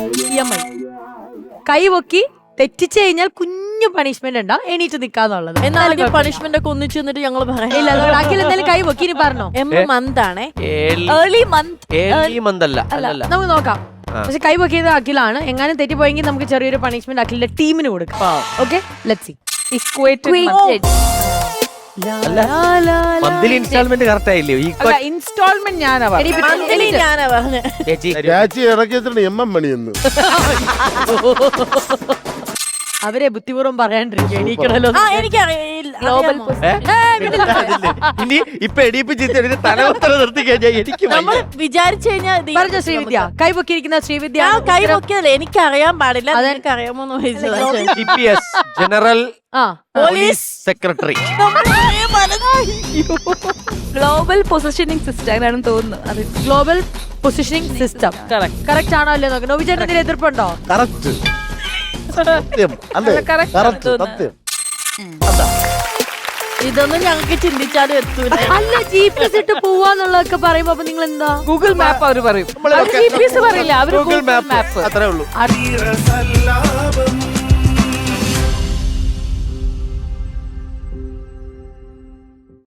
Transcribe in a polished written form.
EMI. കൈ പൊക്കി തെറ്റിച്ചു കഴിഞ്ഞാൽ കുഞ്ഞു പണിഷ്മെന്റ് ഉണ്ടാവും, എണീറ്റ് നിക്കാന്നുള്ളത്. എന്നാലും പണിഷ്മെന്റ് ഒക്കെ ഒന്നിച്ചു എന്നിട്ട് ഞങ്ങൾ പറയാം. ഇല്ല, അഖിൽ എന്തായാലും കൈ പൊക്കി. ഇനി പറഞ്ഞോ. മന്ത് ആണേ. ഏർലി മന്ത് അല്ല. നമുക്ക് നോക്കാം. പക്ഷെ കൈ പൊക്കിയത് അഖിലാണ്. എങ്ങാനും തെറ്റിപ്പോയെങ്കിൽ നമുക്ക് ചെറിയൊരു പണിഷ്മെന്റ് അഖിലിന്റെ ടീമിന് കൊടുക്കാം. Okay, let's see. Monthly installment correct ആയില്ലേ? ഇൻസ്റ്റാൾമെന്റ് ഞാനാ പറഞ്ഞത്. ചേച്ചി ഇറക്കിയെത്തിട്ട് മണിയെന്ന് അവരെ ബുദ്ധിപൂർവ്വം പറയാണ്ടിരിക്കും. എണീക്കണല്ലോ. എനിക്കറിയില്ല. ഇനി ഇപ്പൊ എണീപ്പിച്ച് തലവത്തല നിർത്തി കഴിഞ്ഞാൽ എനിക്ക് നമ്മൾ വിചാരിച്ചു കഴിഞ്ഞാൽ പറഞ്ഞ ശ്രീവിദ്യ കൈ പൊക്കിയിരിക്കുന്ന ശ്രീവിദ്യ. കൈ പൊക്കിയതല്ലേ, എനിക്കറിയാൻ പാടില്ല. അതെനിക്ക് അറിയാമോന്ന് ചോദിച്ചത്. GPS general police secretary. Global positioning system ആണെന്ന് തോന്നുന്നു. അത് ഗ്ലോബൽ പൊസിഷനിങ് സിസ്റ്റം കറക്റ്റ് ആണോ അല്ലേ നോക്കാം. നോബിചേട്ടൻ എന്തെങ്കിലും എതിർപ്പുണ്ടോ? കറക്റ്റ് സത്യം അല്ലേ? കറക്റ്റ് സത്യം. ഇതൊന്നും ഞങ്ങൾക്ക് ചിന്തിച്ചാലും എത്തൂല. അല്ല, GPS ഇട്ട് പോവാന്നുള്ളതൊക്കെ പറയുമ്പോ അപ്പൊ നിങ്ങൾ എന്താ? ഗൂഗിൾ മാപ്പ് അവര് പറയും. നമ്മള് GPS പറയില്ല, അവര് ഗൂഗിൾ മാപ്പ് അത്രേ ഉള്ളൂ.